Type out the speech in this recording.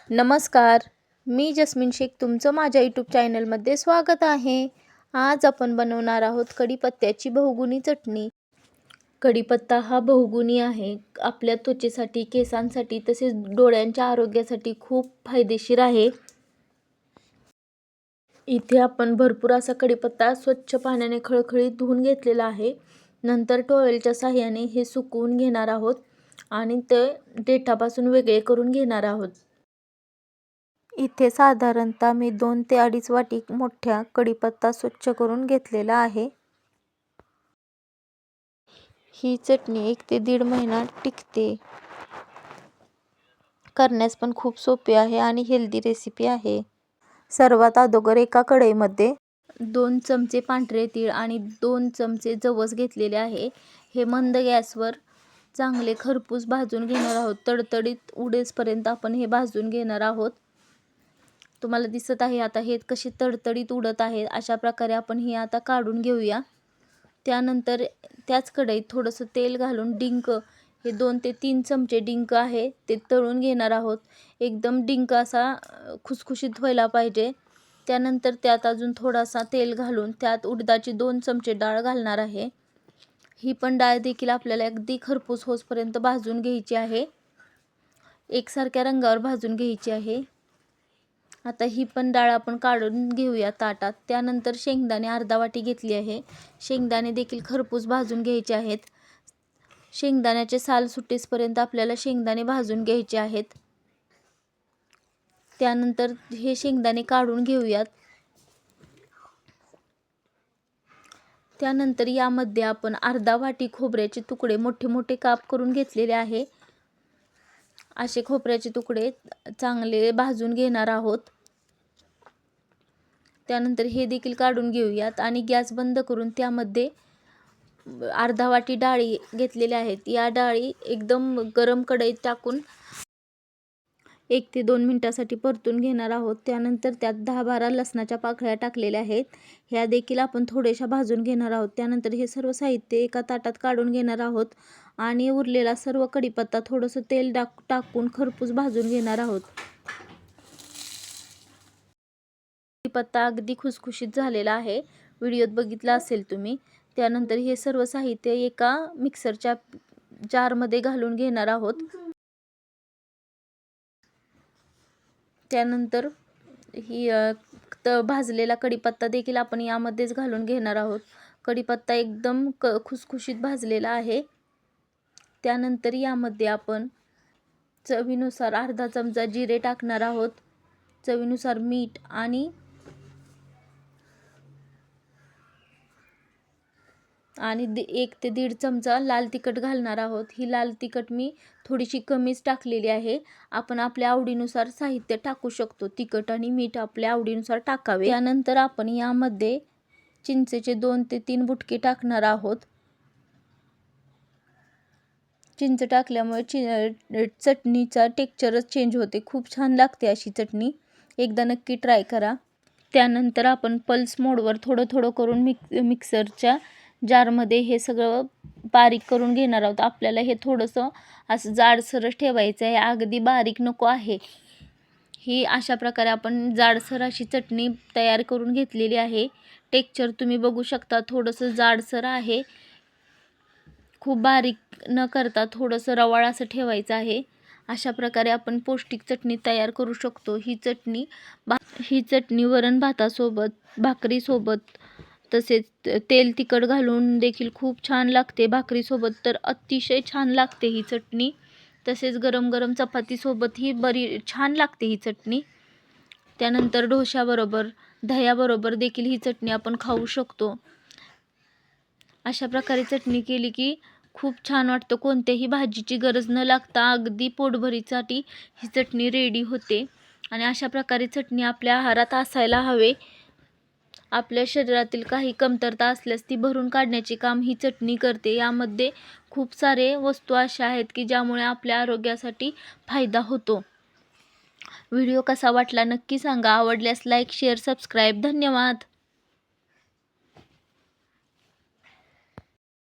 नमस्कार, मी जस्मिन शेख तुमचं माझ्या यूट्यूब चॅनलमध्ये स्वागत आहे. आज आपण बनवणार आहोत कढीपत्त्याची बहुगुणी चटणी. कढीपत्ता हा बहुगुणी आहे. आपल्या त्वचेसाठी, केसांसाठी तसेच डोळ्यांच्या आरोग्यासाठी खूप फायदेशीर आहे. इथे आपण भरपूर असा कढीपत्ता स्वच्छ पाण्याने खळखळीत धुवून घेतलेला आहे. नंतर टॉवेलच्या साहाय्याने हे सुकवून घेणार आहोत आणि ते देठापासून वेगळे करून घेणार आहोत. इथे साधारणतः मी 2 ते 2.5 वाटी मोठ्या कढीपत्ता स्वच्छ करून घेतलेला आहे. ही चटणी 1 ते 1.5 महिना टिकते. करण्यास पण खूप सोपी आहे आणि हेल्दी रेसिपी आहे. सर्वात अगोदर एका कढईमध्ये 2 चमचे पांढरे तीळ आणि 2 चमचे जवस घेतलेले आहे. हे मंद गॅसवर चांगले खरपूस भाजून घेणार आहोत. तडतडीत उडेपर्यंत आपण हे भाजून घेणार आहोत. तुम्हाला दिसत आहे आता हे कसे तडतडीत उडत आहे. अशा प्रकारे आपण हे आता काढून घेऊया. त्यानंतर त्याच कढईत थोडंसं तेल घालून डिंक, हे 2 ते 3 चमचे डिंक आहे ते तळून घेणार आहोत. एकदम डिंक असा खुसखुशीत व्हायला पाहिजे. त्यानंतर त्यात अजून थोडासा तेल घालून त्यात उडदाची 2 चमचे डाळ घालणार आहे. ही पण डाळ देखील आपल्याला अगदी खरपूस होईपर्यंत भाजून घ्यायची आहे. एकसारख्या रंगावर भाजून घ्यायची आहे. आता ही पण डाळ आपण काढून घेऊया ताटात. त्यानंतर शेंगदाणे अर्धा वाटी घेतली आहे. शेंगदाणे देखील खरपूस भाजून घ्यायचे आहेत. शेंगदाण्याचे साल सुटेपर्यंत आपल्याला शेंगदाणे भाजून घ्यायचे आहेत. त्यानंतर हे शेंगदाणे काढून घेऊयात. त्यानंतर यामध्ये आपण अर्धा वाटी खोबऱ्याचे तुकडे मोठे मोठे काप करून घेतलेले आहे. असे खोबऱ्याचे तुकडे चांगले भाजून घेणार आहोत. त्यानंतर हे देखील काढून घेऊयात आणि गॅस बंद करून त्यामध्ये अर्धा वाटी डाळी घेतलेल्या आहेत. या डाळी एकदम गरम कढईत टाकून 1 ते 2 मिनिटासाठी परतून घेणार आहोत. त्यानंतर त्यात 10-12 लसणाच्या पाकळ्या टाकलेल्या आहेत. ह्या देखील आपण थोड्याशा भाजून घेणार आहोत. त्यानंतर हे सर्व साहित्य एका ताटात काढून घेणार आहोत आणि उरलेला सर्व कढीपत्ता थोडंसं तेल टाकून खरपूस भाजून घेणार आहोत. कढीपत्ता अगदी खुसखुशीत झालेला आहे. व्हिडिओत बघितला असेल तुम्ही. त्यानंतर हे सर्व साहित्य एका मिक्सरच्या जारमध्ये घालून घेणार आहोत. त्यानंतर ही भाजलेला कढीपत्ता देखील आपण यामध्येच घालून घेणार आहोत. कढीपत्ता एकदम खुसखुशीत भाजलेला आहे. त्यानंतर यामध्ये आपण चवीनुसार अर्धा चमचा जिरे टाकणार आहोत. चवीनुसार मीठ आणि 1 ते 1.5 चमचा लाल तिखट घालणार आहोत. ही लाल तिखट मी थोडीशी कमीच टाकलेली आहे. आपण आपल्या आवडीनुसार साहित्य टाकू शकतो. तिखट आणि मीठ आपल्या आवडीनुसार टाकावे. त्यानंतर आपण यामध्ये चिंचेचे 2 ते 3 बुटके टाकणार आहोत. चिंच टाकल्यामुळे चटणीचा टेक्स्चरच चेंज होते. खूप छान लागते अशी चटणी. एकदा नक्की ट्राय करा. त्यानंतर आपण पल्स मोडवर थोडं थोडं करून मिक्सरच्या जारमध्ये हे सगळं बारीक करून घेणार आहोत. आपल्याला हे थोडंसं असं जाडसरच ठेवायचं आहे. अगदी बारीक नको आहे. ही अशा प्रकारे आपण जाडसर अशी चटणी तयार करून घेतलेली आहे. टेक्स्चर तुम्ही बघू शकता, थोडंसं जाडसर आहे. खूप बारीक न करता थोडंसं रवाळ असं ठेवायचं आहे. अशा प्रकारे आपण पौष्टिक चटणी तयार करू शकतो. ही चटणी वरण भातासोबत, भाकरीसोबत तसेच तेल तिखट घालून देखील खूप छान लागते. भाकरीसोबत तर अतिशय छान लागते ही चटणी. तसेच गरम गरम चपातीसोबत ही बरी छान लागते ही चटणी. त्यानंतर डोश्याबरोबर, दह्याबरोबर देखील ही चटणी आपण खाऊ शकतो. अशा प्रकारे चटणी केली की खूप छान वाटतं. कोणत्याही भाजीची गरज न लागता अगदी पोटभरीसाठी ही चटणी रेडी होते. आणि अशा प्रकारे चटणी आपल्या आहारात असायला हवे. आपल्या शरीरातील काही कमतरता असल्यास ती भरून काढण्याचे काम ही चटणी करते. यामध्ये खूप सारे वस्तू अशा आहेत की ज्यामुळे आपल्या आरोग्यासाठी फायदा होतो. व्हिडिओ कसा वाटला नक्की सांगा. आवडल्यास लाईक, शेअर, सबस्क्राईब. धन्यवाद.